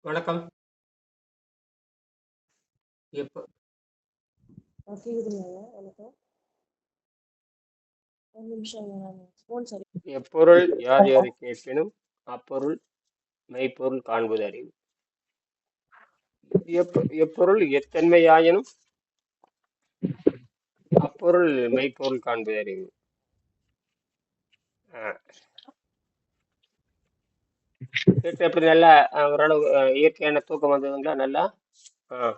வணக்கம். எப்ப கேக்குதுங்களா? வணக்கம். ஒரு நிமிஷம் நான் ஃபோன் சரி. எப்பொருள் யார் யாரை கேட்பினும் அப்பொருள் மெய்ப்பொருள் காண்பது அறிவு. எப்பொருள் எத்தன்மையாயினும் அப்பொருள் மெய்ப்பொருள் காண்பது அறிவு. ஆஹ் கேட்டு எப்படி நல்லா ஓரளவு இயற்கையான தூக்கம் வந்ததுங்களா நல்லா? ஆஹ்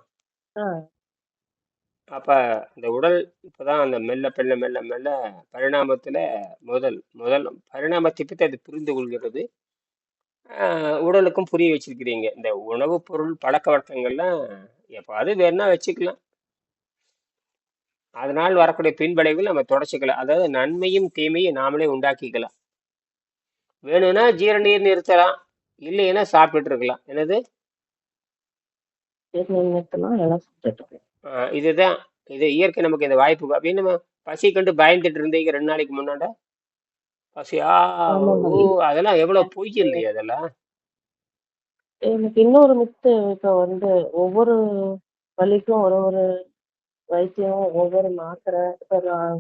ஆ அப்ப இந்த உடல் இப்பதான் அந்த மெல்ல மெல்ல மெல்ல மெல்ல பரிணாமத்துல முதல் முதல் பரிணாமத்தை பற்றி அது புரிந்து கொள்கிறது. உடலுக்கும் புரிய வச்சிருக்கிறீங்க. இந்த உணவு பொருள் பழக்க வழக்கங்கள்லாம் எப்பாவது வேணா வச்சுக்கலாம். அதனால் வரக்கூடிய பின்விளைவுகள் நம்ம தொடச்சிக்கலாம். அதாவது நன்மையும் தீமையும் நாமளே உண்டாக்கிக்கலாம். வேணும்னா ஜீரணீர் நிறுத்தலாம், இல்லைன்னா சாப்பிட்டுட்டு இருக்கலாம். என்னது? நிறுத்தலாம் எல்லாம் சுத்திட்டு இதுதான். இது இயற்கை நமக்கு இந்த வாய்ப்பு அப்படின்னு நம்ம பசி கண்டு பயந்துட்டு இருந்தீங்க 2 நாளைக்கு முன்னாட. பசியா? ஆமாங்க. ஓ, அதெல்லாம் எவ்வளவு பொய் இல்லையா அதெல்லாம். எனக்கு இன்னொரு மித்து இப்ப ஒவ்வொரு வலிக்கும் ஒரு ஒரு வைத்தியம், ஒவ்வொரு மாத்திரை. இப்ப நான்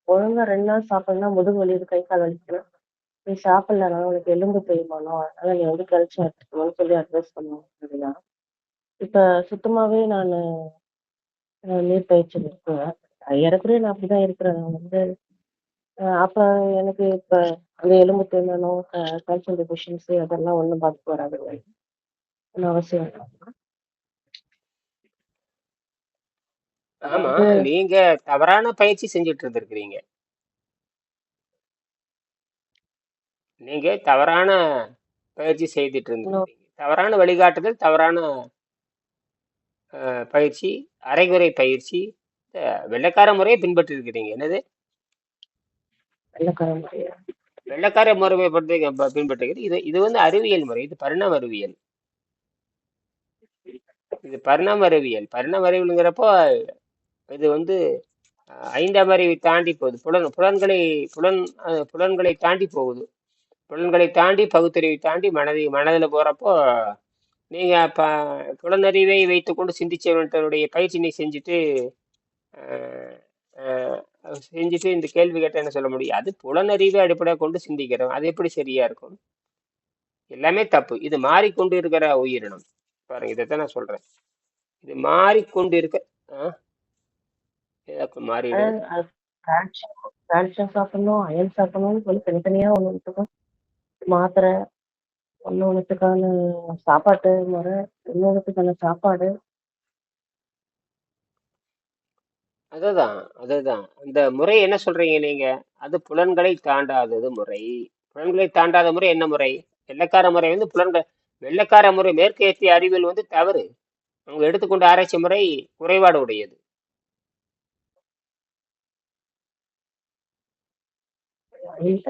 ஒழுங்கா 2 நாள் சாப்பிடணும்னா முதுகு வலி, கை கால் வலிக்கணும். நீ சாப்பிடலன்னா உனக்கு எலும்பு தேய்மானம், அதனால நீ கழிச்சு எடுத்துக்கணும்னு சொல்லி அட்வைஸ் பண்ணுவாங்க அப்படின்னா, இப்ப சுத்தமாவே நான் நீர் பயிற்சி இருக்குவேன். ஏறக்குறைய நான் அப்படிதான் இருக்கிறேன். நான் அப்ப எனக்கு இப்ப அந்த எலும்பு தேய்மானம், கால்சியம் டெஃபிஷியன்சி அதெல்லாம் ஒண்ணும் பாதிப்பு வராது. ஒண்ணும் அவசியம் இல்லை. ஆமா, அது நீங்க தவறான பயிற்சி செஞ்சுட்டு இருந்திருக்கிறீங்க. நீங்க தவறான பயிற்சி செய்துட்டு இன்னும் இருந்திருக்கிறீங்க. தவறான வழிகாட்டுதல், தவறான பயிற்சி, அரைகுறை பயிற்சி, வெள்ளைக்கார முறையை பின்பற்றி இருக்கிறீங்க. என்னது? வெள்ளைக்கார முறையா? வெள்ளைக்கார முறையை பின்பற்றுகிறது. இது இது வந்து அறிவியல் முறை. இது பரிணாம அறிவியல். இது பரிணாம அறிவியல். பரிணாம அறிவியல்ங்கிறப்போ இது வந்து 5ஆம் அறிவை தாண்டி போகுது. புலன்களை தாண்டி போகுது. புலன்களை தாண்டி பகுத்தறிவை தாண்டி மனதில் போறப்போ நீங்க புலனறிவை வைத்துக்கொண்டு சிந்திச்சவனுடைய பயிற்சி நீ செஞ்சுட்டு அஹ், செஞ்சுட்டு இந்த கேள்வி கேட்ட என்ன சொல்ல முடியும்? அது புலனறிவை அடிப்படையாக கொண்டு சிந்திக்கிறோம். அது எப்படி சரியா இருக்கும்? எல்லாமே தப்பு. இது மாறிக்கொண்டு இருக்கிற உயிரினம். பாருங்க, இதைத்தான் நான் சொல்றேன். இது மாறிக்கொண்டு இருக்க மாறிடு. கால்சியம் கால்சியம் சாப்பிடணும், அயன் சாப்பிடணும்னு சொல்லி தனித்தனியா ஒண்ணுத்துக்கும் மாத்திரை, ஒண்ணுத்துக்கான சாப்பாட்டு முறை, இன்னொருத்துக்கான சாப்பாடு. அதுதான் அந்த முறை என்ன சொல்றீங்க நீங்க? அது புலன்களை தாண்டாதது முறை. புலன்களை தாண்டாத முறை என்ன முறை? வெள்ளைக்கார முறை வந்து வெள்ளைக்கார முறை மேற்கத்திய அறிவியல் வந்து தவறு. அவங்க எடுத்துக்கொண்ட ஆராய்ச்சி முறை குறைபாடு உடையது.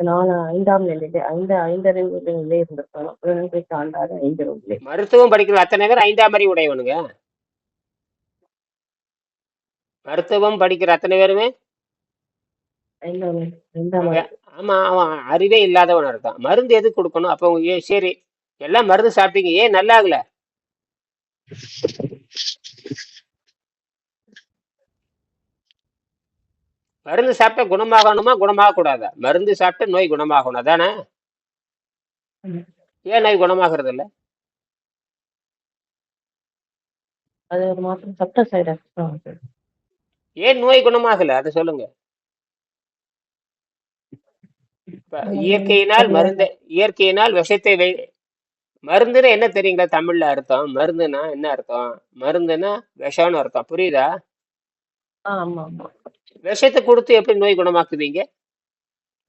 நான் 5ஆம் நிலையிலே ஐந்தறிவுகளிலே இருந்திருக்கேன். புலன்களை தாண்டாத 5 அறிவுகளே. மருத்துவம் படிக்கிற அத்தனை பேர் 5ஆம் அறிவு உடையவனுங்க. மருத்துவம் படிக்கிற அத்தனை பேருமே 5ஆம் அறிவு. ஆமா, அவன் அறிவே இல்லாதவன் இருக்கான். மருந்து எதுக்கு கொடுக்கணும்? அப்போ சரி, எல்லாம் மருந்து சாப்பிட்டீங்க, ஏன் நல்லா ஆகல? மருந்து சாப்பிட்டா குணமாகணுமா, குணமாக கூடாதா? மருந்து சாப்பிட்டா நோய் குணமாகணும், அதானே? ஏன் நோய் குணமாகிறது இல்ல? அது ஒரு மாத்திரம் சப்ட சைடு எஃபெக்ட் தான் வருது. ஏன் நோய் குணமாகல, அதை சொல்லுங்க. இயற்கையினால் விஷத்தை மருந்துன்னு என்ன தெரியுங்களா? தமிழ்ல அர்த்தம் மருந்துன்னா என்ன அர்த்தம்? மருந்துன்னா விஷம்னு அர்த்தம். புரியுதா? ஆமா ஆமா. விஷத்தை கொடுத்து எப்படி நோய் குணமாக்குவீங்க?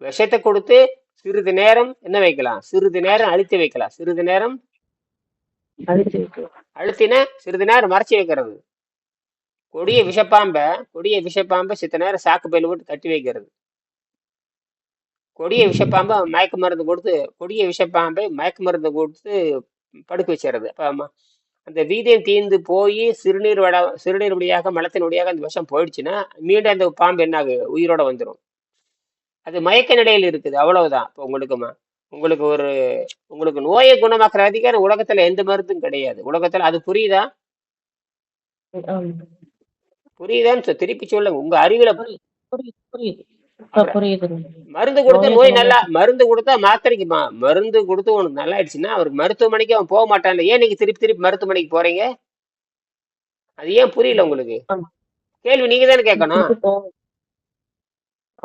விஷத்தை கொடுத்து சிறிது நேரம் என்ன வைக்கலாம்? சிறிது நேரம் அழுத்தி வைக்கலாம். சிறிது நேரம் அழுத்தினா சிறிது நேரம் மறைச்சி வைக்கிறது. கொடிய விஷப்பாம்பை சித்த நேரம் சாக்கு பையில போட்டு கட்டி வைக்கிறது. கொடிய விஷப்பாம்பை மயக்க மருந்து கொடுத்து படுக்க வச்சிடறது. அப்ப அந்த வீதியம் தீர்ந்து போய் சிறுநீர் வழியாக மலத்தின் வழியாக அந்த விஷம் போயிடுச்சுன்னா மீண்டும் அந்த பாம்பு என்ன உயிரோட வந்துடும். அது மயக்க நிலையில் இருக்குது, அவ்வளவுதான். இப்போ உங்களுக்கு ஒரு உங்களுக்கு நோயை குணமாக்குற அதிகாரம் உலகத்துல எந்த மருந்தும் கிடையாது. உலகத்துல அது புரியுதா? ஆமா. புரியுதான்னு திருப்பி சொல்லுங்க. உங்க அறிவுல புரியுது, புரியுது, புரியுது. இப்ப அப்புறம் புரியுதுங்க. மருந்து கொடுத்து நோயை நோய் நல்லா குணமாக்க மருந்து கொடுத்தா மாத்திரைக்கு மருந்து கொடுத்து உனக்கு நல்லா ஆயிடுச்சுன்னா அவருக்கு மருத்துவமனைக்கு அவன் போக மாட்டான்ல. ஏன் நீங்க திருப்பி திருப்பி மருத்துவமனைக்கு போறீங்க? அது ஏன் புரியல உங்களுக்கு? ஆமா. கேள்வி நீங்க தானே திருப்பி கேட்கணும். திருப்பி போக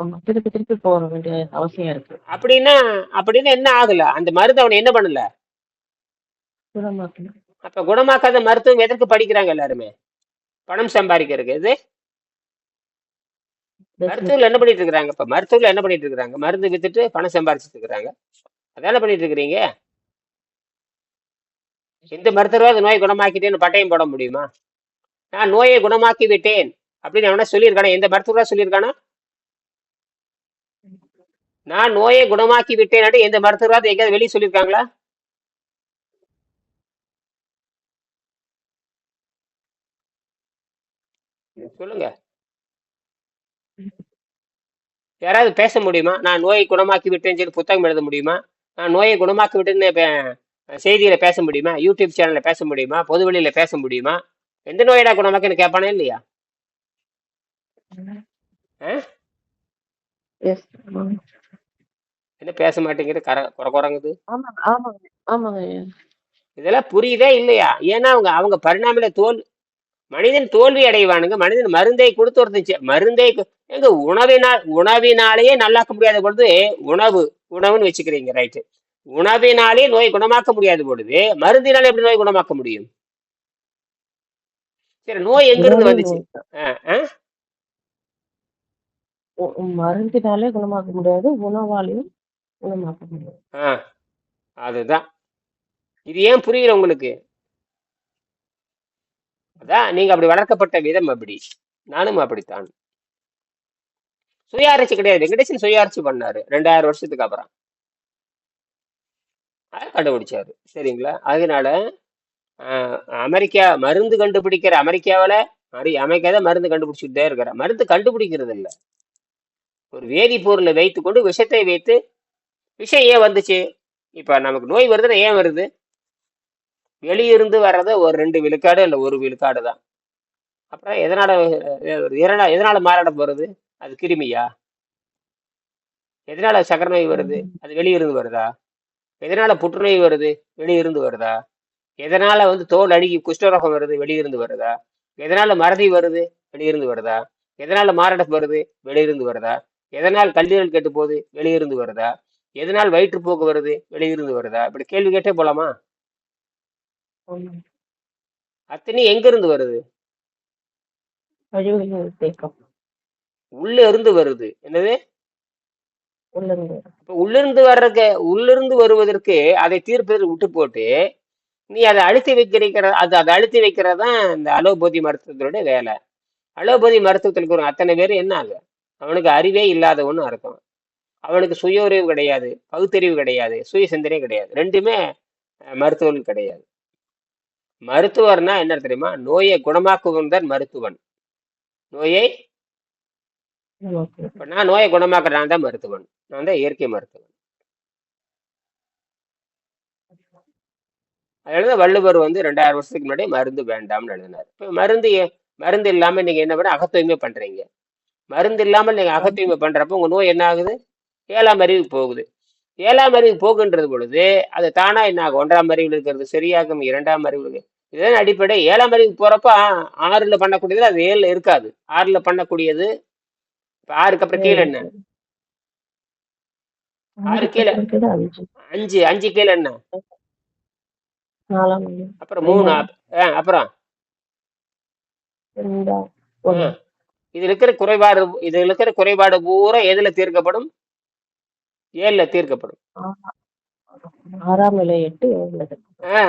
ஆமா. திருப்பி திருப்பி போக வேண்டிய அவசியம் இருக்கு. அப்படின்னா அப்படின்னா என்ன ஆகல? அந்த மருந்து அவனை என்ன பண்ணல? குணமாக்கணும். அப்ப குணமாக்காத மருத்துவம் எதற்கு படிக்கிறாங்க எல்லாருமே? பணம் சம்பாதிக்கிறதுக்கு. இது பிசினஸ். மருத்துவர்கள் என்ன பண்ணிட்டு இருக்காங்க? இப்ப மருத்துவர்கள் என்ன பண்ணிட்டு இருக்காங்க? மருந்து வித்துட்டு பணம் சம்பாதிச்சிட்டு இருக்காங்க. அதான பண்ணிட்டு இருக்கிறீங்க. எந்த மருத்துவராவது நோயை குணமாக்கிட்டேன்னு பட்டயம் போட முடியுமா? நான் நோயை குணமாக்கி விட்டேன் அப்படின்னு அவனா சொல்லியிருக்கானா? எந்த மருத்துவரா சொல்லியிருக்கானா? நான் நோயை குணமாக்கி விட்டேன் எந்த மருத்துவராவது எங்கேயாவது வெளியே சொல்லியிருக்காங்களா? சொல்லுங்க. யாராவது பேச முடியுமா? நான் நோயை குணமாக்கி விட்டேன்னு சொல்லி புத்தகம் எழுத முடியுமா? நான் நோயை குணமாக்கி விட்டேன்னு செய்தியில பேச முடியுமா? யூடியூப் சேனல்ல பேச முடியுமா? பொதுவெளியில பேச முடியுமா? எந்த நோயடா குணமாக்குன்னு கேட்பானே இல்லையா? ஆ? எஸ். ஆமாங்க. என்ன பேச மாட்டேங்குது? குறை குறைங்குது. ஆமாங்க, ஆமாங்க, ஆமாங்க. இதெல்லாம் புரியுதே இல்லையா? ஏன்னா அவங்க அவங்க பரிணாமில மனிதன் தோல்வி அடைவானுங்க. மனிதன் மருந்தை கொடுத்து ஒருத்தன் எங்க உணவினாலேயே நல்லாக்க முடியாத பொழுது உணவு உணவுன்னு வச்சுக்கிறீங்க, ரைட்டு. உணவினாலே நோய் குணமாக்க முடியாத பொழுது மருந்தினாலே எப்படி நோய் குணமாக்க முடியும்? சரி, நோய் எங்க இருந்து உணவே வந்துச்சு? நோய் தான். ஆ, ஆ, மருந்தினாலே குணமாக்க முடியாது. உணவாலையும் குணமாக்க முடியாது. ஆ, அதுதான். இது ஏன் புரியல உங்களுக்கு? அதான் நீங்க அப்படி வளர்க்கப்பட்ட விதம் அப்படி. நானும் அப்படித்தான். சுயாட்சி கிடையாது. வெங்கடேசன் சுயாட்சி பண்ணாரு 2000 வருஷத்துக்கு அப்புறம். அதை கண்டுபிடிச்சாரு. சரிங்களா? அதனால அமெரிக்கா மருந்து கண்டுபிடிக்கிற அமெரிக்காவில அமெரிக்கா தான் மருந்து கண்டுபிடிச்சுட்டே இருக்கிற. மருந்து கண்டுபிடிக்கிறது இல்ல. ஒரு வேதிப்பொருளை வைத்துக் கொண்டு விஷத்தை வைத்து விஷம் ஏன் வந்துச்சு? இப்ப நமக்கு நோய் வருதுன்னா ஏன் வருது? வெளியிருந்து வர்றது ஒரு 2 விழுக்காடு இல்ல 1 விழுக்காடு தான். அப்புறம் எதனால மாரடைப்பு வருது? அது கிருமியா? எதனால சக்கரை நோய் வருது? ஆமா. அது வெளியிருந்து வருதா? எதனால புற்றுநோய் வருது? வெளியிருந்து வருதா? எதனால தோல் அழுகி குஷ்டரோகம் வருது? வெளியிருந்து வருதா? எதனால மறதி வருது? வெளியிருந்து வருதா? எதனால மாரடைப்பு வருது? வெளியிருந்து வருதா? எதனால் கல்லீரல் கெட்டு போகுது? வெளியிருந்து வருதா? எதனால் வயிற்றுப்போக்கு வருது? வெளியிருந்து வருதா? இப்படி கேள்வி கேட்டே போலாமா? ஆமா. அத்தனை எங்க இருந்து வருது? கழிவுகள் தேக்கம். உள்ள இருந்து வருது. என்னது? உள்ளிருந்து. இப்ப உள்ளிருந்து வருவதற்கு அதை தீர்ப்பதற்கு விட்டு போட்டு நீ அதை அழுத்தி வைக்கிறதான் இந்த அலோபதி மருத்துவத்தினுடைய வேலை. அலோபதி மருத்துவத்தில் ஒரு அத்தனை பேர் என்ன ஆகு? அவனுக்கு அறிவே இல்லாதவன்னு அர்த்தம். அவனுக்கு சுய அறிவு கிடையாது, பகுத்தறிவு கிடையாது, சுய சிந்தனை கிடையாது. ரெண்டுமே மருத்துவர்கள் கிடையாது. மருத்துவர்னா என்ன தெரியுமா? நோயை குணமாக்குவன் தான் மருத்துவன். நோயை நமக்கு இப்ப நான் நோயை குணமாக்குற நான் தான் மருத்துவன். நான் தான் இயற்கை மருத்துவன். அதனால வள்ளுவர் 2000 வருஷத்துக்கு முன்னாடி மருந்து வேண்டாம்னு எழுதினார். இப்ப மருந்து இல்லாம நீங்க என்ன பண்ண அகத்தூய்மை பண்றீங்க. மருந்து இல்லாமல் நீங்க அகத்தூய்மை பண்றப்ப உங்க நோய் என்ன ஆகுது? 7ஆம் அறிவுக்கு போகுது. 7ஆம் அறிவுக்கு போகுன்றது பொழுது அது தானா என்ன ஆகும்? 1ஆம் அறிவில் இருக்கிறது சரியாகும், 2ஆம் அறிவு. இதுதான் அடிப்படை. 7ஆம் அறிவுக்கு போறப்ப 6ல பண்ணக்கூடியது அது 7ல இருக்காது. 6ல பண்ணக்கூடியது இப்ப 6க்கு அப்புறம் கீழே என்ன? 6 ஆறுக்கு கீழே அப்புறம் கீழ 5. 5 கீழே என்ன? 4ஆம் எண். அப்புறம் 3 5ஆம். அப்புறம் 2ஆம். ஆ, 1. இதுல இருக்கிற குறைபாடு பூரா எதுல தீர்க்கப்படும்? 7ல தீர்க்கப்படும். 6ஆம் நிலை 8, 7ல இருக்கு. ஆ,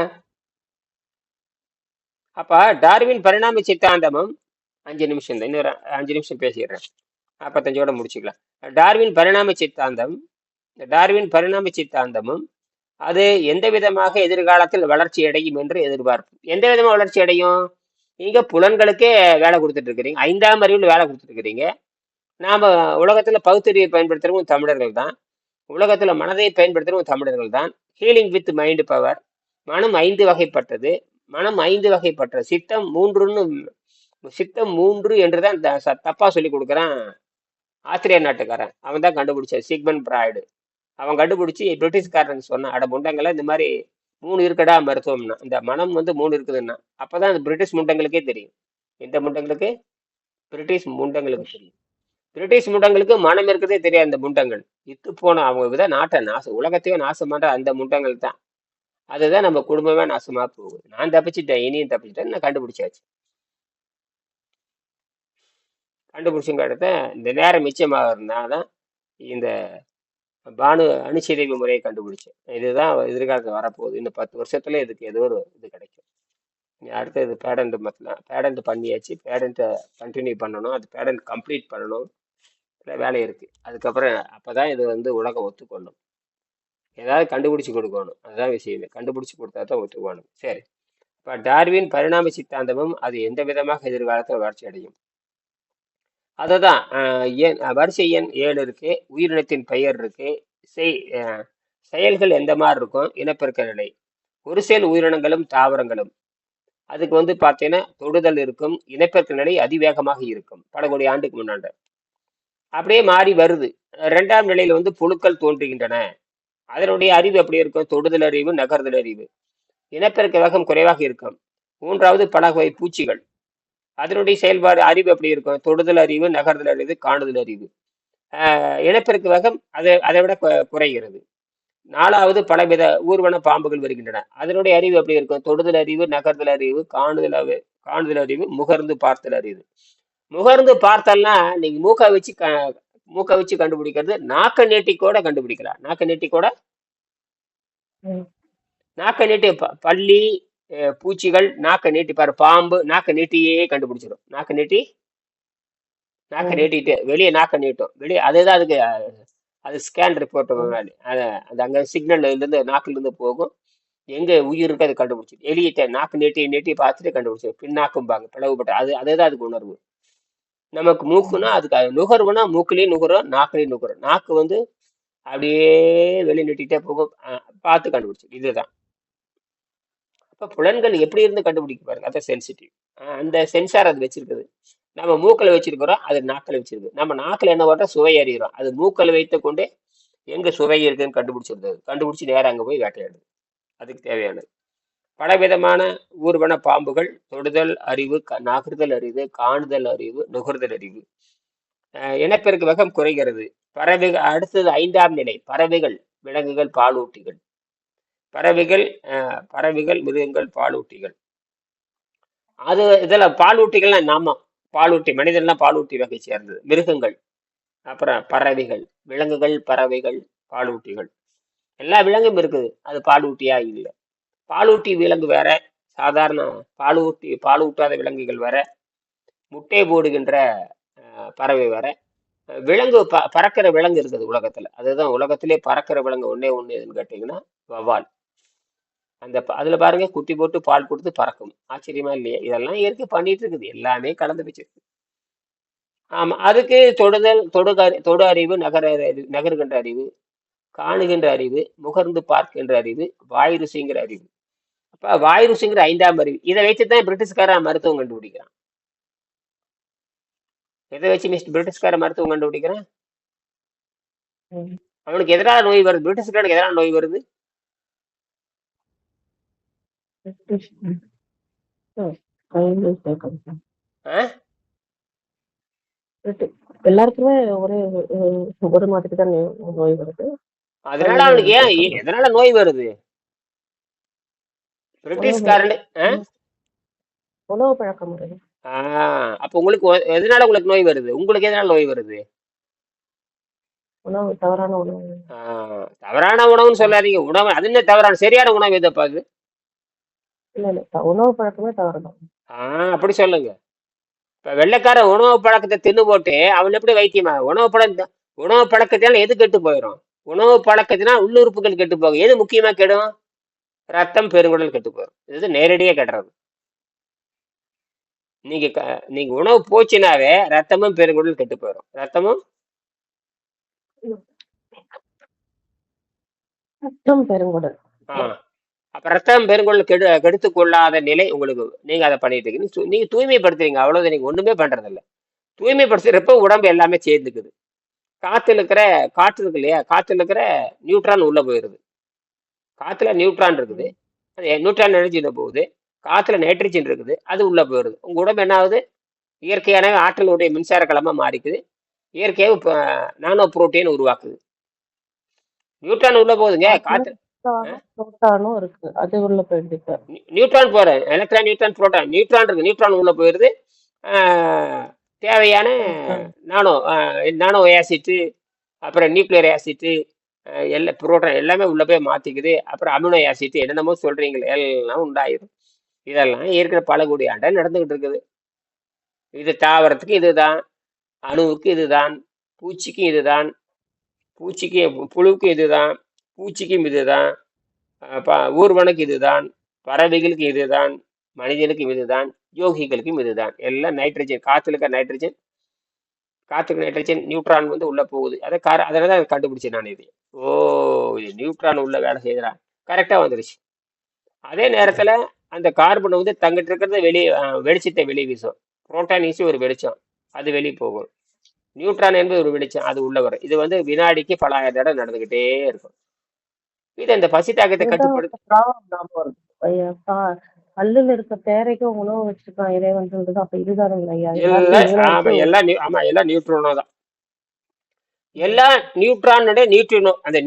அப்ப டார்வின் பரிணாம சித்தாந்தமும் 5 நிமிஷம் தான். இன்னொரு 5 நிமிஷம் பேசிடுறேன். 45ஓட முடிச்சுக்கலாம். டார்வின் பரிணாம சித்தாந்தம் டார்வின் பரிணாம சித்தாந்தமும் அது எந்த விதமாக எதிர்காலத்தில் வளர்ச்சி அடையும் என்று எதிர்பார்ப்பு. எந்த விதமா வளர்ச்சி அடையும்? நீங்க புலன்களுக்கே வேலை கொடுத்துட்டு இருக்கிறீங்க. 5ஆம் அறிவில் வேலை கொடுத்துட்டு இருக்கிறீங்க. நாம உலகத்துல பகுத்தறிவை பயன்படுத்துறவங்க தமிழர்கள் தான். உலகத்துல மனதை பயன்படுத்துறவங்க தமிழர்கள் தான். Healing with mind power. மனம் 5 வகைப்பட்டது. மனம் 5 வகைப்பட்டது. சித்தம் 3 என்றுதான் தப்பா சொல்லி கொடுக்குறான் ஆஸ்திரேலியா நாட்டுக்காரன். அவன் தான் கண்டுபிடிச்சான், சிக்மண்ட் பிராய்டு. அவன் கண்டுபிடிச்சி பிரிட்டிஷ்காரன் சொன்னான், அட முண்டங்கள இந்த மாதிரி 3 இருக்குடா மருத்துவம்னா, இந்த மனம் வந்து 3 இருக்குதுன்னா. அப்பதான் அந்த பிரிட்டிஷ் முண்டங்களுக்கே தெரியும். எந்த முண்டங்களுக்கு? பிரிட்டிஷ் முண்டங்களுக்கு தெரியும். பிரிட்டிஷ் முண்டங்களுக்கு மனம் இருக்கிறதே தெரியாது. அந்த முண்டங்கள் இத்து போன அவங்க வித நாட்டை உலகத்தையே நாசம் பண்ற அந்த முண்டங்கள் தான். அதுதான் நம்ம குடும்பமே நாசமா போகுது. நான் தப்பிச்சுட்டேன், இனியும் தப்பிச்சுட்டேன், நான் கண்டுபிடிச்சாச்சு. கண்டுபிடிச்சுங்க அடுத்த இந்த நேரம் மிச்சமாகறதுனால இந்த பானு அணுச்சிதைவு முறையை கண்டுபிடிச்சேன். இதுதான் எதிர்காலத்தில் வரப்போகுது. இந்த 10 வருஷத்துல இதுக்கு ஏதோ ஒரு இது கிடைக்கும். அடுத்தது பேடண்ட் பண்ணியாச்சு. பேடண்ட்டை கண்டினியூ பண்ணணும். அது பேடண்ட் கம்ப்ளீட் பண்ணணும். வேலை இருக்கு. அதுக்கப்புறம் அப்பதான் இது வந்து உலகம் ஒத்துக்கொள்ளும். ஏதாவது கண்டுபிடிச்சு கொடுக்கணும். அதுதான் விஷயமே. கண்டுபிடிச்சு கொடுத்தா தான் ஒத்துக்கணும். சரி. இப்ப டார்வின் பரிணாம சித்தாந்தமும் அது எந்த விதமாக எதிர்காலத்தில் வளர்ச்சி அடையும். அதுதான் வரிசை எண் 7 இருக்கு. உயிரினத்தின் பெயர் இருக்கு. செயல்கள் எந்த மாதிரி இருக்கும். இனப்பெருக்க நிலை. ஒரு செயல் உயிரினங்களும் தாவரங்களும். அதுக்கு வந்து பார்த்தீங்கன்னா தொடுதல் இருக்கும். இனப்பெருக்க நிலை அதிவேகமாக இருக்கும். பல கோடி ஆண்டுக்கு முன்னாண்ட அப்படியே மாறி வருது. 2ஆம் நிலையில வந்து புழுக்கள் தோன்றுகின்றன. அதனுடைய அறிவு எப்படி இருக்கும். தொடுதல் அறிவு, நகர்தல் அறிவு. இனப்பெருக்க வேகம் குறைவாக இருக்கும். 3வது பல வகை பூச்சிகள். அதனுடைய செயல்பாடு அறிவு எப்படி இருக்கும். தொடுதல் அறிவு, நகர்தல் அறிவு, காணுதல் அறிவு. இனப்பெருக்க வேகம் அதை விட குறைகிறது. 4வது பலவித ஊர்வன பாம்புகள் வருகின்றன. அதனுடைய அறிவு எப்படி இருக்கும். தொடுதல் அறிவு, நகர்தல் அறிவு, காணுதல் அறிவு, முகர்ந்து பார்த்தல் அறிவு. முகர்ந்து பார்த்தல்னா நீங்க மூக்கை வச்சு கண்டுபிடிக்கிறது. நாக்க நீட்டிக்கோட கண்டுபிடிக்கலாம். நாக்க நீட்டி பள்ளி பூச்சிகள் நாக்க நீட்டி பாரு. பாம்பு நாக்க நீட்டியே கண்டுபிடிச்சிடும். நாக்க நீட்டிட்டு வெளியே நாக்க நீட்டும். வெளியே அதுதான் அதுக்கு அது ஸ்கேன் ரிப்போர்ட். அது அங்க சிக்னல் இருந்து நாக்குல இருந்து போகும். எங்க உயிர் இருக்கு அதை கண்டுபிடிச்சி. எலியிட்ட நாக்கு நீட்டி பார்த்துட்டு கண்டுபிடிச்சு. பின்னாக்கும்பாங்க பிளவுபட்ட. அதுதான் அதுக்கு உணர்வு. நமக்கு மூக்குனா அதுக்கு நுகர்வுனா மூக்குலயும் நுகரும், நாக்குலயும் நுகரும். நாக்கு வந்து அப்படியே வெளியே நீட்டிட்டே போகும். பார்த்து கண்டுபிடிச்சு. இதுதான். அப்ப புலன்கள் எப்படி இருந்து கண்டுபிடிக்க பாருங்க. அதான் சென்சிட்டிவ். அந்த சென்சார் அது வச்சிருக்குது. நம்ம மூக்கில் வச்சிருக்கிறோம், அது நாக்கில் வச்சிருக்கு. நம்ம நாக்கில் என்ன பண்றோம், சுவை அறிகிறோம். அது மூக்கில் வைத்து கொண்டு எங்க சுவை இருக்குன்னு கண்டுபிடிச்சு நேரம் அங்கே போய் வேட்டையாடுது. அதுக்கு தேவையானது. பலவிதமான ஊர்வன பாம்புகள். தொடுதல் அறிவு, நகர்தல் அறிவு, காணுதல் அறிவு, நுகர்தல் அறிவு. இனப்பெருக்க வேகம் குறைகிறது. பறவைகள். அடுத்தது 5ஆம் நிலை பறவைகள், விலங்குகள், பாலூட்டிகள். பறவைகள், மிருகங்கள், பாலூட்டிகள். இதெல்லாம் பாலூட்டிகள்னா நாம பாலூட்டி மனிதன்லாம் பாலூட்டி வகை சேர்ந்தது. மிருகங்கள், அப்புறம் பறவைகள், விலங்குகள், பறவைகள், பாலூட்டிகள். எல்லா விலங்கும் இருக்குது. அது பாலூட்டியா இல்லை. பாலூட்டி விலங்கு வேற, சாதாரண பாலூட்டாத விலங்குகள் வேற, முட்டை போடுகின்ற பறவை வேற. விலங்கு பறக்கிற விலங்கு இருக்குது உலகத்துல. அதுதான் உலகத்திலே பறக்கிற விலங்கு ஒன்னே எதுன்னு கேட்டீங்கன்னா வவ்வால். அதுல பாருங்க, குட்டி போட்டு பால் கொடுத்து பறக்கும். ஆச்சரியமா இல்லையா. இதெல்லாம் இயற்கை பண்ணிட்டு இருக்குது. எல்லாமே கலந்து வச்சிருக்கு. ஆமா. அதுக்கு தொடு அறிவு, நகருகின்ற அறிவு, காணுகின்ற அறிவு, முகர்ந்து பார்க்கின்ற அறிவு, வாய் ருசிங்கிற அறிவு. அப்ப வாய் ருசிங்கிற 5ஆம் அறிவு. இதை வச்சுதான் பிரிட்டிஷ்காரன் மருத்துவம் கண்டுபிடிக்கிறான். எதை வச்சு பிரிட்டிஷ்காரன் மருத்துவம் கண்டுபிடிக்கிறான். அவனுக்கு எதிரான நோய் வருது. பிரிட்டிஷ்காரனுக்கு எதிரான நோய் வருது. எல்லாருக்குமே ஒரு மாதிரி தான் நோய் வருது. அதனால அவனுக்கு எதனால நோய் வருது. பிரிட்டிஷ்காரன் உணவு பழக்க முறை. அப்ப உங்களுக்கு எதனால உங்களுக்கு நோய் வருது. உங்களுக்கு எதனால நோய் வருது. உணவு தவறான உணவு. தவறான உணவுன்னு சொல்லாதீங்க. உணவு அது என்ன தவறான, சரியான உணவு எதப்பா அது. இல்ல உணவு பழக்கமே தவறுதான். அப்படி சொல்லுங்க. இப்ப வெள்ளைக்கார உணவு பழக்கத்தை தின்னு போட்டு அவன் எப்படி வைத்தியமா. உணவு பழக்கத்தினால எது கெட்டு போயிடும். உணவு பழக்கத்தினால் உள்ளுறுப்புகள் கெட்டு போகும். எது முக்கியமா கெடும். ரத்தம், பெருங்குடல் கெட்டு போயிடும். இது நேரடியா கெடுறது. நீங்க உணவு போச்சுனாவே ரத்தமும் பெருங்குடல் கெட்டு போயிடும். ரத்தமும் ரத்தம் பெருங்குடல். ஆ அப்ப ரத்தம் பெருங்குடல் கெடுத்துக் கொள்ளாத நிலை உங்களுக்கு, நீங்க அதை பண்ணிட்டு இருக்கீங்க. நீங்க தூய்மைப்படுத்துறீங்க, அவ்வளவுதான். நீங்க ஒண்ணுமே பண்றது இல்ல. தூய்மைப்படுத்துறப்ப உடம்பு எல்லாமே சேர்ந்துக்குது. காத்துல இருக்கிற காற்று இருக்கு இல்லையா, காத்துல இருக்கிற நியூட்ரான் உள்ள போயிருது. காத்துல நியூட்ரான் இருக்குது, ம். அது நியூட்ரான் எனர்ஜி உள்ள போகுது. காத்துல நைட்ரஜன் இருக்குது, அது உள்ள போயிருது. உங்க உடம்பு என்ன ஆகுது? இயற்கையான ஆற்றலுடைய மின்சார களமா மாறிக்குது. இயற்கையாக நானோ புரோட்டீன் உருவாக்குது. நியூட்ரான் உள்ள போகுதுங்க காத்துல காத்து. புரோட்டானும் புரோட்டானும் இருக்கு. அது உள்ள போயிடுது இப்ப. நியூட்ரான் போற எலக்ட்ரான், நியூட்ரான், புரோட்டான். நியூட்ரான் இருக்கு, நியூட்ரான் உள்ள போயிருது. ஆஹ், தேவையான புரோட்டான். நானோ நானோ ஆசிட்டு, அப்புறம் நியூக்ளியர் ஆசிட்டு, எல்லா புரோட்டான் எல்லாமே உள்ள போய் மாத்திக்குது. அப்புறம் அமினோ ஆசிட் என்னென்னமோ சொல்றீங்களே எல்லாம் உண்டாயிரும். இதெல்லாம் இருக்கிற பல கோடி ஆண்டா நடந்துகிட்டு இருக்குது. இது தாவரத்துக்கு இதுதான், அணுவுக்கு இதுதான், பூச்சிக்கும் இதுதான், பூச்சிக்கு புழுவுக்கும் இதுதான், பூச்சிக்கும் இதுதான், ஊர்வனுக்கு இதுதான், பறவைகளுக்கு இதுதான், மனிதனுக்கும் இதுதான், யோகிகளுக்கும் இதுதான். எல்லாம் நைட்ரஜன், காத்துல இருக்க நைட்ரஜன், காத்துக்கு நைட்ரஜன் நியூட்ரான் வந்து உள்ள போகுது. அதை அதில் தான் கண்டுபிடிச்சேன் நான் இது. ஓ, இது நியூட்ரான் உள்ள வேலை செய்யறான், கரெக்டா வந்துருச்சு. அதே நேரத்துல அந்த கார்பன் வந்து தங்கிட்டு இருக்கிறத வெளியே வெளிச்சத்தை வெளியே வீசும். புரோட்டான் ஈஸி ஒரு வெளிச்சம், அது வெளியே போகும். நியூட்ரான் என்பது ஒரு வெளிச்சம், அது உள்ள வரும். இது வந்து வினாடிக்கு பல ஆயிரம் தடவை நடந்துகிட்டே இருக்கும். இது இந்த பசி தாக்கத்தை இதுதான் கட்டுப்படுத்த ஒரு ப்ராப்ளம் ஞாபகம் வருது. ஐயா, கல்லுல இருக்க தேரைக்கும் உணவு வச்சிருக்கான் இறைவன் சொல்றது. அப்ப இதுதானுங்களா ஐயா? எல்லாருக்கும் எல்லாம் ஆமா, இறைவனுக்கே எல்லாம் ஆமா, எல்லாம் நியூட்ரானோ தான். எல்லாம் நியூட்ரானுடைய நியூட்ரினோ, அந்த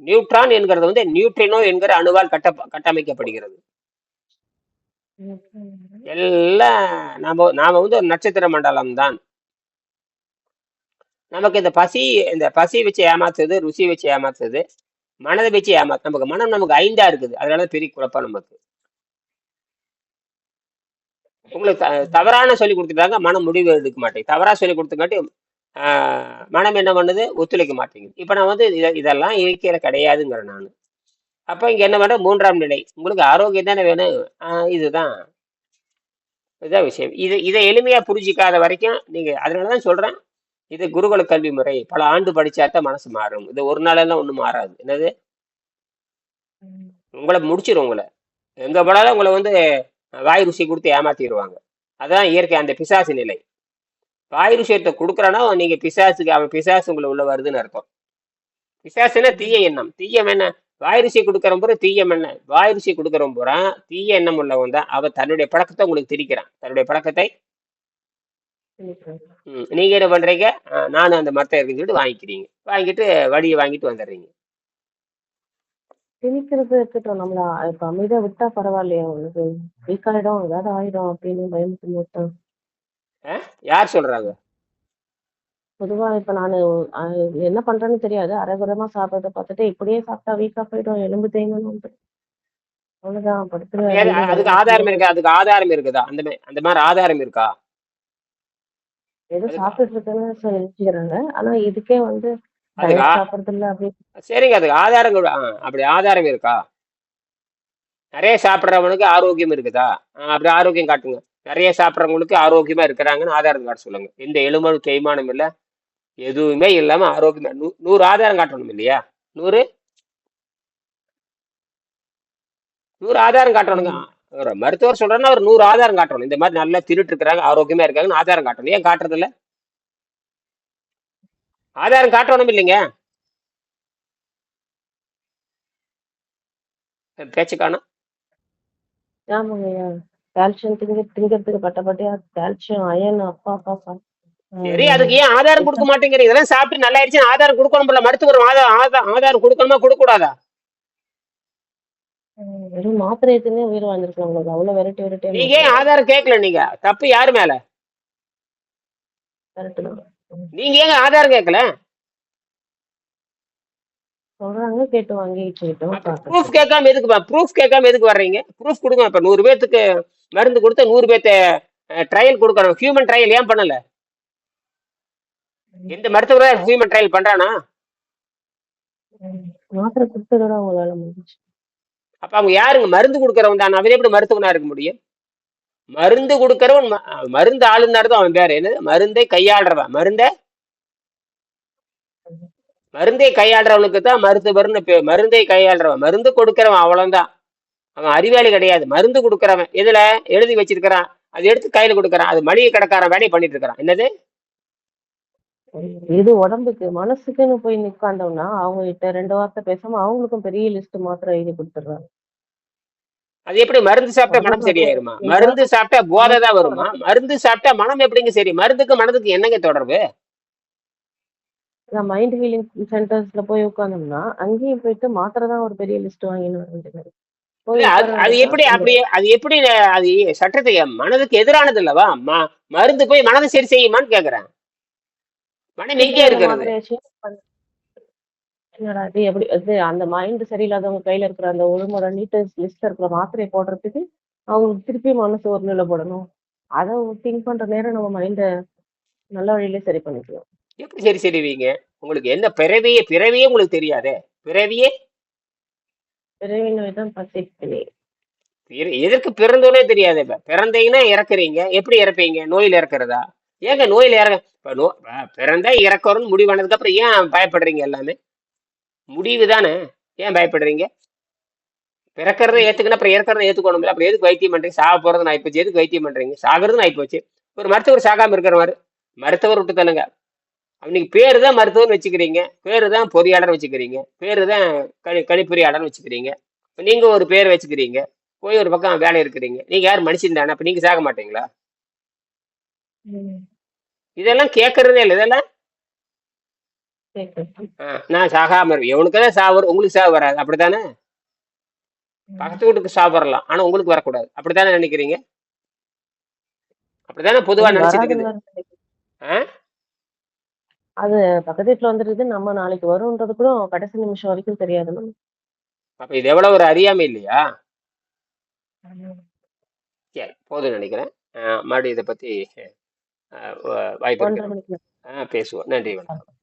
நியூட்ரான் என்கிறது வந்து நியூட்ரினோ என்கிற அணுவால் கட்டமைக்கப்படுகிறது. எல்லாம் நாம நாம வந்து ஒரு நட்சத்திர மண்டலம் தான். நமக்கு இந்த பசி வச்சு ஏமாத்துறது, ருசி வச்சு ஏமாத்துறது, மனதை வச்சு ஏமாத்து. நமக்கு மனம் நமக்கு ஐந்தா இருக்குது, அதனால பெரிய குழப்பம் நமக்கு. உங்களுக்கு தவறான சொல்லி கொடுத்துட்டாங்க, மனம் முடிவு எடுக்க மாட்டேங்குது. தவறா சொல்லி கொடுத்துக்காட்டி மனம் என்ன பண்ணுது? ஒத்துழைக்க மாட்டேங்குது. இப்ப நான் வந்து இதெல்லாம் இயற்கையில கிடையாதுங்கிறேன் நான். அப்ப இங்க என்ன பண்ற? மூன்றாம் நிலை. உங்களுக்கு ஆரோக்கியம் தானே வேணும். இதுதான் இதுதான் விஷயம். இதை எளிமையா புரிஞ்சிக்காத வரைக்கும் நீங்க, அதனாலதான் சொல்றேன், இது குருகுல கல்வி முறை. பல ஆண்டு படிச்சாதான் மனசு மாறும். இது ஒரு நாளெல்லாம் ஒண்ணும் மாறாது. என்னது, உங்களை முடிச்சிடும். உங்களை எங்க போனாலும் உங்களை வந்து வாய் ருசி கொடுத்து ஏமாத்திடுவாங்க. அதான் இயற்கை, அந்த பிசாசு நிலை. வாய் ருசியத்தை கொடுக்குறானா நீங்க பிசாசுக்கு, அவன் பிசாசு உங்களை உள்ள வருதுன்னு அர்த்தம். பிசாசுன்னா தீய எண்ணம். தீய எண்ணம் வாய் ருசி கொடுக்கறோம் பூரா தீய எண்ணம். வாய் ருசி கொடுக்கறோம் பூரா தீய எண்ணம் உள்ளவன் தான். அவன் தன்னுடைய பழக்கத்தை உங்களுக்கு திரிக்கிறான். தன்னுடைய பழக்கத்தை நீங்க என்ன பண்றீங்க? நானும் அந்த மரத்தை இருக்குன்னு சொல்லிட்டு வாங்கிக்கிறீங்க. வாங்கிட்டு வடியை வாங்கிட்டு வந்துடுறீங்க. திணிக்கிறது இருக்கட்டும். நம்மள இப்ப அமைதியா விட்டா பரவாயில்லையா? உனக்கு வீக் ஆயிடும், ஏதாவது ஆயிடும் அப்படின்னு பயமுறுத்தும் போது யார் சொல்றாங்க? பொதுவா இப்ப நானு என்ன பண்றேன்னு தெரியாது. அரைகுறமா சாப்பிடறத பார்த்துட்டு இப்படியே சாப்பிட்டா வீக்கா போயிடும், எலும்பு தேய்மானம், அவ்வளவுதான் படுத்துருவேன் அதுக்கு ஆதாரம் இருக்கா? அதுக்கு ஆதாரம் இருக்குதா? அந்த மாதிரி ஆதாரம் இருக்கா? ஏதோ அதுக்கு சாப்பிட்டுட்டு இருக்கேன்னு நினைச்சுக்கிறாங்க. ஆனா இதுக்கே வந்து அதுக்கு டயட் சாப்பிடுறது இல்ல அப்படி. சரிங்க, அதுக்கு ஆதாரம் அப்படி ஆதாரம் இருக்கா? நிறைய சாப்பிட்றவனுக்கு ஆரோக்கியம் இருக்குதா? அப்படி ஆரோக்கியம் காட்டுங்க. நிறைய சாப்பிட்றவங்களுக்கு ஆரோக்கியமா இருக்கிறாங்கன்னு ஆதாரம் காட்ட சொல்லுங்க. எந்த எலும்பு தேய்மானம் இல்லை, எதுவுமே இல்லாம ஆரோக்கியமா 100 ஆதாரம் காட்டணும் இல்லையா? 100 ஆதாரம் காட்டணுங்க. ஒரு மருத்துவர் சொல்றேன்னா ஒரு 100 ஆதாரம் காட்டணும். இந்த மாதிரி நல்லா திருட்டு இருக்கிறாங்க, ஆரோக்கியமா இருக்காங்கன்னு ஆதாரம் காட்டணும். ஏன் காட்டுறது இல்ல? ஆதாரம் காட்டணும் இல்லைங்க, பேச்சு காணும். ஆமாங்கய்யா. கால்சியம் திங்கிறதுக்கு பட்டப்பட்டியா கால்சியம், அயன், அப்பா அப்பா. சரி, அதுக்கு ஏன் ஆதாரம் கொடுக்க மாட்டேங்கிறீங்க? இதெல்லாம் சாப்பிட்டு நல்லா ஆயிடுச்சு, ஆதாரம் கொடுக்கணும் போல. மருத்துவர் ஆதாரம் கொடுக்கணுமா, கொடுக்க கூடாதா? வெறும் மாத்திரை எடுத்துனே உயிர் வாழ்ந்துருக்கலாம். உங்களுக்கு அவ்வளவு வெரைட்டி வெரைட்டியா. நீங்க ஏன் ஆதாரம் கேட்கல? நீங்க தப்பு யாரு மேல? கரெக்ட் தான். நீங்க ஏங்க ஆதாரம் கேட்கல? சொல்றாங்க, கேட்டு வாங்கிட்டோம். ப்ரூஃப் கேட்காம எதுக்கு? ப்ரூஃப் கேட்காம எதுக்கு வர்றீங்க? ப்ரூஃப் கொடுங்க. இப்ப 100 பேத்துக்கு மருந்து கொடுத்து 100 பேத்த ட்ரையல் கொடுக்கணும். ஹியூமன் ட்ரையல் ஏன் பண்ணல? எந்த மருத்துவரை ஹியூமன் ட்ரையல் பண்றானா? மாத்திரை கொடுத்ததோட அவங்க வேலை முடிஞ்சு. அப்ப அவங்க யாருங்க? மருந்து கொடுக்கறவன் தான். அவன் எப்படி மருத்துவனா இருக்க முடியும்? மருந்து கொடுக்கறவன் மருந்து ஆளுநர் தான் அவன் பேரு. என்னது? மருந்தை கையாளுறவன். மருந்தை மருந்தை கையாளுறவனுக்கு தான் மருத்துவர்னு பேர். மருந்தை கையாளுறவன், மருந்து கொடுக்கிறவன் அவ்வளவுதான். அவன் அறிவாளி கிடையாது. மருந்து கொடுக்கிறவன் எதுல எழுதி வச்சிருக்கிறான், அது எடுத்து கையில கொடுக்கறான். அது மளிகை கடைக்காரன் வேலையை பண்ணிட்டு இருக்கிறான். என்னது? இது உடம்புக்கு. மனசுக்குன்னு போய் நிக்காண்டோம்னா அவங்க கிட்ட 2 வார்த்தை பேசாம அவங்களுக்கும் பெரிய லிஸ்ட் மாத்திரை எழுதி கொடுத்துடுறாங்க. அது எப்படி மருந்து சாப்பிட்டா மனம் உடம்புல போய் சரியாயிருமா? ஏதாவது மருந்து சாப்பிட்டா போதை தான் மனசுக்கு வருமா? மருந்து சாப்பிட்டா மனம் எப்படிங்க சரி? மருந்துக்கு மனதுக்கு என்னங்க தொடர்பு? மைண்ட் ஹீலிங் சென்டர்ஸ்ல போய் உட்கார்ந்தோம்னா அங்கேயும் போயிட்டு மாத்திரை தான் ஒரு பெரிய லிஸ்ட் வாங்கின்னு வர வேண்டியது. போய் இல்ல அது உட்கார அது வேண்டியதுதான் எப்படி அந்த அப்படியே அது எப்படி அது சட்டத்துக்கு மனதுக்கு எதிரானது இல்லவா? மருந்து போய் மனதை சரி செய்யுமான்னு கேக்குறேன். மனம் கிட்ட எங்கே இருந்த இருக்கிறது? மாத்திரையை என்னடா இது எப்படி அது அந்த மைண்ட் சரியில்லாதவங்க கையில இருக்கிற அந்த ஒழுங்கோட நீட்டஸ் லிஸ்ட்ல இருக்கிற மாத்திரையை போடுறதுக்கு அவங்களுக்கு திருப்பி மனசு ஒரு நிலை போடணும். அதை திங்க் பண்ற நேரம் நம்ம மைண்ட நல்ல வழியிலே சரி பண்ணிக்கலாம். எப்படி சரி செய்வீங்க? உங்களுக்கு என்ன பிறவியே பிறவியே உங்களுக்கு தெரியாதே. பிறவியே பிறவி நோய் தான் பசிப்பினி. எதற்கு பிறந்தோனே தெரியாது. இப்ப பிறந்தீங்கன்னா இறக்குறீங்க. எப்படி இறப்பீங்க? நோயில இறக்குறதா? ஏங்க நோயில இறக்க இப்ப பிறந்தா இறக்குறோம்னு முடிவானதுக்கு அப்புறம் ஏன் பயப்படுறீங்க? எல்லாமே முடிவு தானே. ஏன் பயப்படுறீங்க? பிறக்கிறத ஏத்துக்கணும், அப்புறம் இறக்கிறத ஏத்துக்கணும்ல. அப்புறம் எதுக்கு வைத்தியம் பண்றீங்க? சாக போறது நான் போச்சு, எதுக்கு வைத்தியம் பண்றீங்க? சாகிறது நான் போச்சு. ஒரு மருத்துவர் சாகாம இருக்கிற மருத்துவர் விட்டு தள்ளுங்க. அவனுக்கு பேரு தான் மருத்துவர்னு வச்சுக்கிறீங்க, பேரு தான் பொறியாளர் வச்சுக்கிறீங்க, பேரு தான் கணிப்பொறியாளர்னு வச்சுக்கிறீங்க. இப்ப நீங்க ஒரு பேர் வச்சுக்கிறீங்க, போய் ஒரு பக்கம் வேலை இருக்கிறீங்க. நீங்க யார் மனுஷன் தானே? அப்ப நீங்க சாக மாட்டீங்களா? ம். இதெல்லாம் கேட்கறதே இல்லை இதெல்லாம். கேக்குது. நான் சாகாம இருக்கேன். எவனுக்கு தான் சாவு வரும், உங்களுக்கு சாவு வராது. அப்படித்தானே? ம். பக்கத்து வீட்டுக்கு சாவு வரலாம், ஆனா உங்களுக்கு வரக்கூடாது. அப்படித்தானே நினைக்கிறீங்க? அப்படித்தானே பொதுவா அது நினைச்சிட்டு வராதுன்னு இருக்குது. வேற நினைக்கிறேன். ஆ? அது பக்கத்து வீட்டுல வந்துருது நம்ம நாளைக்கு வரும்ன்றது கூட கடைசி நிமிஷம் வரைக்கும் தெரியாது நம்ம. அப்ப இது எவ்வளவு ஒரு அறியாமை இல்லையா? ம். சரி, போதும் நினைக்கிறேன். மறுபடியும் இதை பத்தி வாய்ப்பு 1:30 இருக்கிறோம் மணிக்கு பேசுவோம். நன்றி, வணக்கம்.